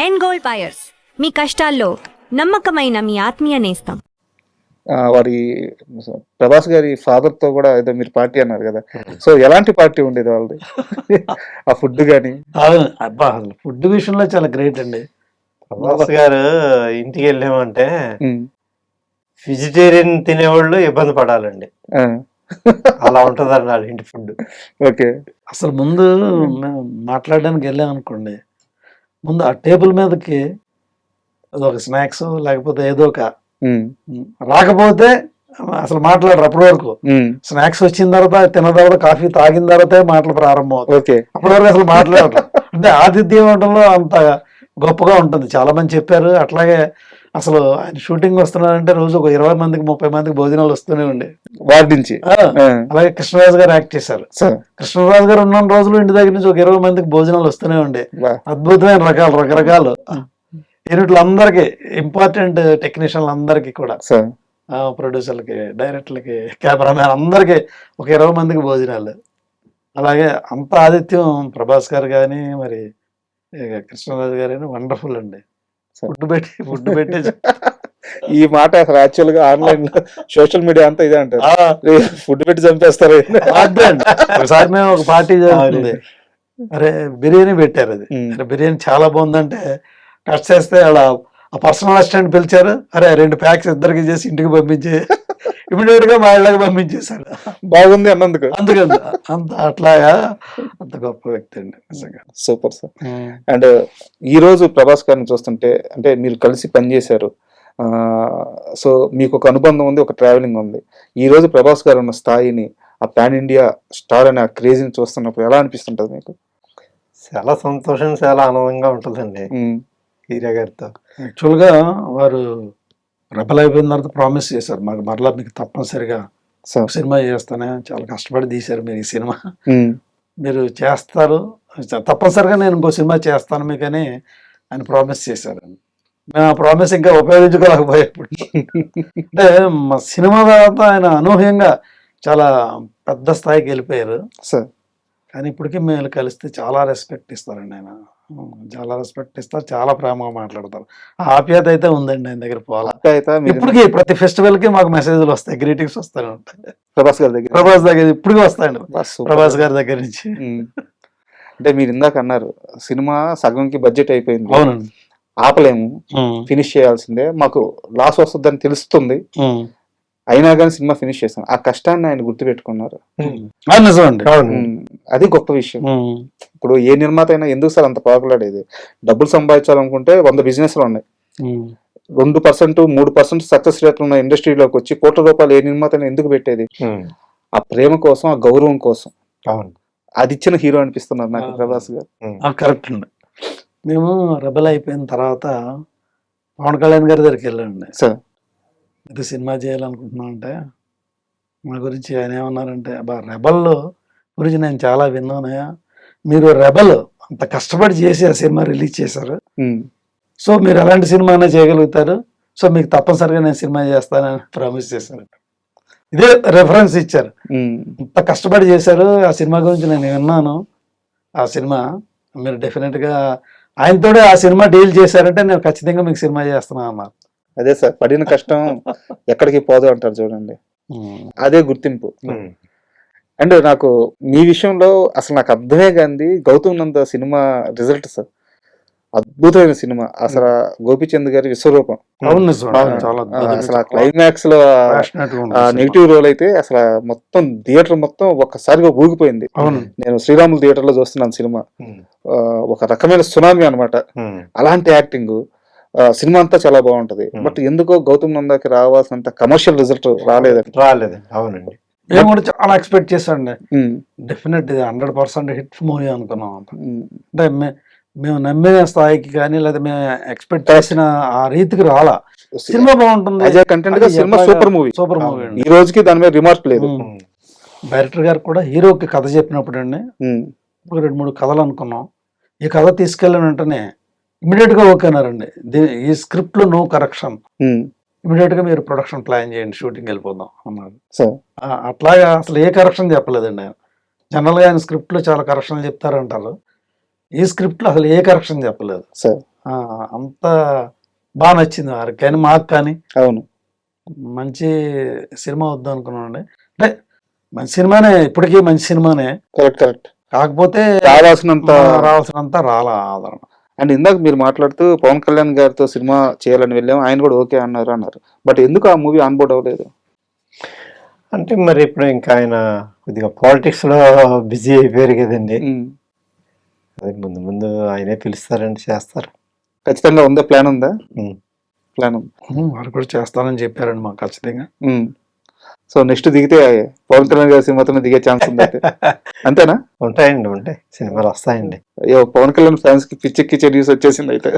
End gold buyers, మీ కష్టాల్లో నమ్మకమైన మీ ఆత్మీయ నేస్తం. వారి ప్రభాస్ గారి ఫాదర్ తో కూడా ఏదో మీరు పార్టీ అన్నారు కదా, సో ఎలాంటి పార్టీ ఉండేది వాళ్ళది? ఆ ఫుడ్ కానీ అబ్బా అసలు ఫుడ్ విషయంలో చాలా గ్రేట్ అండి. ప్రభాస్ గారు ఇంటికి వెళ్ళామంటే వెజిటేరియన్ తినేవాళ్ళు ఇబ్బంది పడాలండి, అలా ఉంటది అన్నాడు ఇంటి ఫుడ్. ఓకే. అసలు ముందు మేము మాట్లాడడానికి వెళ్ళాం అనుకోండి, ముందు ఆ టేబుల్ మీదకి ఒక స్నాక్స్ లేకపోతే ఏదో ఒక రాకపోతే అసలు మాట్లాడరు అప్పటి వరకు. స్నాక్స్ వచ్చిన తర్వాత తిన్న తర్వాత కాఫీ తాగిన తర్వాతే మాటలు ప్రారంభం అవుతాయి. ఓకే. అప్పటి వరకు అసలు మాట్లాడరు. అంటే ఆతిథ్యం వంటంలో అంత గొప్పగా ఉంటుంది. చాలా మంది చెప్పారు. అట్లాగే అసలు ఆయన షూటింగ్ వస్తున్నారంటే రోజు ఒక 20 మందికి 30 మందికి భోజనాలు వస్తూనే ఉండే వాటి నుంచి. అలాగే కృష్ణరాజు గారు యాక్ట్ చేశారు. కృష్ణరాజు గారు ఉన్న రోజులు ఇంటి దగ్గర నుంచి ఒక 20 మందికి భోజనాలు వస్తూనే ఉండే. అద్భుతమైన రకరకాలు యూనిట్లు అందరికి, ఇంపార్టెంట్ టెక్నీషియన్లు అందరికి కూడా, ప్రొడ్యూసర్లకి, డైరెక్టర్లకి, కెమెరామ్యాన్ అందరికి ఒక 20 మందికి భోజనాలు. అలాగే అంత ఆతిథ్యం ప్రభాస్ గారు కానీ మరి కృష్ణరాజు గారు కానీ వండర్ఫుల్ అండి. ఫుడ్ పెట్టి ఈ మాట అసలు యాక్చువల్ గా ఆన్లైన్ సోషల్ మీడియా అంతా ఇదే అంటారు, ఫుడ్ పెట్టి చంపేస్తారు. ఒకసారి మేము ఒక పార్టీ జరుగుతుంది, అరే బిర్యానీ పెట్టారు. అది బిర్యానీ చాలా బాగుందంటే కట్ చేస్తే అలా ఆ పర్సనల్ అసిస్టెంట్ పిలిచారు. అరే 2 ప్యాక్స్ ఇద్దరికి చేసి ఇంటికి పంపించి ఇమీడియట్ గా మా ఇళ్ళకి పంపించేశారు. బాగుంది అన్నందుకు. అందుకని అంత అట్లాగా అంత గొప్ప వ్యక్తి అండి నిజంగా. Super sir. అండ్ ఈ రోజు ప్రభాస్ గారిని చూస్తుంటే, అంటే మీరు కలిసి పనిచేశారు, సో మీకు ఒక అనుబంధం ఉంది, ఒక ట్రావెలింగ్ ఉంది. ఈ రోజు ప్రభాస్ గారు ఉన్న స్థాయిని, ఆ పాన్ ఇండియా స్టార్ అనే ఆ క్రేజీని చూస్తున్నప్పుడు ఎలా అనిపిస్తుంటది మీకు? చాలా సంతోషం, చాలా ఆనందంగా ఉంటుందండి హీరో గారితో. యాక్చువల్గా వారు రెబల్ అయిపోయిన తర్వాత ప్రామిస్ చేశారు మాకు, మరలా మీకు తప్పనిసరిగా సినిమా చేస్తానే, చాలా కష్టపడి తీశారు మీరు ఈ సినిమా, మీరు చేస్తారు తప్పనిసరిగా, నేను ఇంకో సినిమా చేస్తాను మీకని ఆయన ప్రామిస్ చేశారు. మేము ఆ ప్రామిస్ ఇంకా ఉపయోగించుకోలేకపోయేప్పుడు. అంటే మా సినిమా తర్వాత ఆయన అనూహ్యంగా చాలా పెద్ద స్థాయికి వెళ్ళిపోయారు సార్. కానీ ఇప్పటికీ మేము కలిస్తే చాలా రెస్పెక్ట్ ఇస్తారండి ఆయన, చాలా రెస్పెక్ట్ ఇస్తారు, చాలా ప్రేమగా మాట్లాడతారు. ఆ ఆప్యాయత అయితే ఉందండి ఆయన దగ్గర. పోలా ఇప్పటికీ ప్రతి ఫెస్టివల్ కి మాకు మెసేజ్లు వస్తాయి, గ్రీటింగ్స్ వస్తాయి ఉంటాయి ప్రభాస్ దగ్గర ఇప్పటికీ వస్తాయండి, ప్రభాస్ గారి దగ్గర నుంచి. అంటే మీరు ఇందాక అన్నారు సినిమా సగంకి బడ్జెట్ అయిపోయింది, అవునండి, ఆపలేము, ఫినిష్ చేయాల్సిందే, మాకు లాస్ వస్తుందని తెలుస్తుంది, అయినా కానీ సినిమా ఫినిష్ చేస్తాం. ఆ కష్టాన్ని ఆయన గుర్తుపెట్టుకున్నారు, అది గొప్ప విషయం. ఇప్పుడు ఏ నిర్మాత అయినా ఎందుకు సార్ అంత పాకులాడేది? డబ్బులు సంపాదించాలనుకుంటే 100 బిజినెస్లు ఉన్నాయి, 2% 3% సక్సెస్ రేట్ ఉన్న ఇండస్ట్రీలోకి వచ్చి కోట్ల రూపాయలు ఏ నిర్మాత అయినా ఎందుకు పెట్టేది? ఆ ప్రేమ కోసం, ఆ గౌరవం కోసం. అది ఇచ్చిన హీరో అనిపిస్తున్నారు నాకు ప్రభాస్ గారు. కరెక్ట్ అండి. మేము రెబల్ అయిపోయిన తర్వాత పవన్ కళ్యాణ్ గారి దగ్గరికి వెళ్ళండి సార్, ఇది సినిమా చేయాలనుకుంటున్నాం అంటే, మా గురించి ఆయన ఏమన్నారంటే, అబ్బా రెబల్ గురించి నేను చాలా విన్నానయ్యా, మీరు రెబల్ అంత కష్టపడి చేసి ఆ సినిమా రిలీజ్ చేశారు, సో మీరు ఎలాంటి సినిమా అయినా చేయగలుగుతారు, సో మీకు తప్పనిసరిగా నేను సినిమా చేస్తానని ప్రామిస్ చేశారు. ఇదే రెఫరెన్స్ ఇచ్చారు, అంత కష్టపడి చేశారు, ఆ సినిమా గురించి నేను విన్నాను, ఆ సినిమా మీరు డెఫినెట్గా ఆయనతోనే ఆ సినిమా డీల్ చేశారంటే నేను ఖచ్చితంగా మీకు సినిమా చేస్తున్నాను అన్నారు. అదే సార్, పడిన కష్టం ఎక్కడికి పోదు అంటారు చూడండి, అదే గుర్తింపు. అండ్ నాకు మీ విషయంలో అసలు నాకు అర్థమే కాంది గౌతమ్ నంద సినిమా రిజల్ట్ సార్, అద్భుతమైన సినిమా అసలు. గోపీచంద్ గారి విశ్వరూపం, అసలు క్లైమాక్స్ లో నెగిటివ్ రోల్ అయితే అసలు మొత్తం థియేటర్ మొత్తం ఒక్కసారిగా ఊగిపోయింది. నేను శ్రీరాములు థియేటర్ లో చూస్తున్నాను సినిమా, ఒక రకమైన సునామీ అనమాట. అలాంటి యాక్టింగ్, సినిమా అంతా చాలా బాగుంటది. బట్ ఎందుకో గౌతమ్ నందాకి రావాల్సినంత కమర్షియల్ రిజల్ట్ రాలేదు. అవునండి, మేము కూడా చాలా ఎక్స్పెక్ట్ చేశాండి, డెఫినెట్ ఇది 100% హిట్ మూవీ అనుకున్నాం. అంటే మేము నమ్మిన స్థాయికి కానీ లేదా మేము ఎక్స్పెక్ట్ చేసిన ఆ రీతికి రాలా. సినిమా బాగుంటుంది, సూపర్ మూవీ, ఈ రోజుకి దాని మీద రిమార్క్ లేదు. డైరెక్టర్ గారు కూడా హీరోకి కథ చెప్పినప్పుడు అండి, 2-3 కథలు అనుకున్నాం, ఈ కథ తీసుకెళ్ళిన వెంటనే ఇమీడియట్ గా ఓకే అన్నారండి, ఈ స్క్రిప్ట్ లో నో కరెక్షన్, ఇమీడియట్ గా మీరు ప్రొడక్షన్ ప్లాన్ చేయండి, షూటింగ్ వెళ్ళిపోదాం అన్నారు. అట్లాగా అసలు ఏ కరెక్షన్ చెప్పలేదండి ఆయన. జనరల్ గా ఆయన స్క్రిప్ట్ లో చాలా కరెక్షన్లు చెప్తారంటారు, ఈ స్క్రిప్ట్ లో అసలు ఏ కరెక్షన్ చెప్పలేదు. అంత బాగా నచ్చింది వారికి కానీ మాకు కానీ అవును. మంచి సినిమా వద్దు అనుకున్నానండి. అంటే మంచి సినిమానే, ఇప్పటికీ మంచి సినిమానే, కరెక్ట్. కాకపోతే రావాల్సినంత. రావాల్సినంత రాలా ఆదరణ. అండ్ ఇందాక మీరు మాట్లాడుతూ పవన్ కళ్యాణ్ గారితో సినిమా చేయాలని వెళ్ళాము, ఆయన కూడా ఓకే అన్నారు. బట్ ఎందుకు ఆ మూవీ ఆన్ బోర్డ్ అవ్వలేదు? అంటే మరి ఇప్పుడు ఇంకా ఆయన కొద్దిగా పాలిటిక్స్ లో బిజీ అయిపోయారు కదండి. అదే ముందు ముందు ఆయనే పిలుస్తారండి, చేస్తారు. ఖచ్చితంగా ఉందా? ప్లాన్ ఉందా? ఉమ్. ప్లాన్ ఉంది. వారు కూడా చేస్తానని చెప్పారండి మాకు ఖచ్చితంగా. సో నెక్స్ట్ దిగితే పవన్ కళ్యాణ్ గారి సినిమాతో దిగే ఛాన్స్ ఉంది అయితే. అంతేనా? ఉంటాయి సినిమాలు వస్తాయండి. అయ్యో, పవన్ కళ్యాణ్ ఫ్యాన్స్ కి పిచ్చెక్కిచ్చే న్యూస్ వచ్చేసింది అయితే.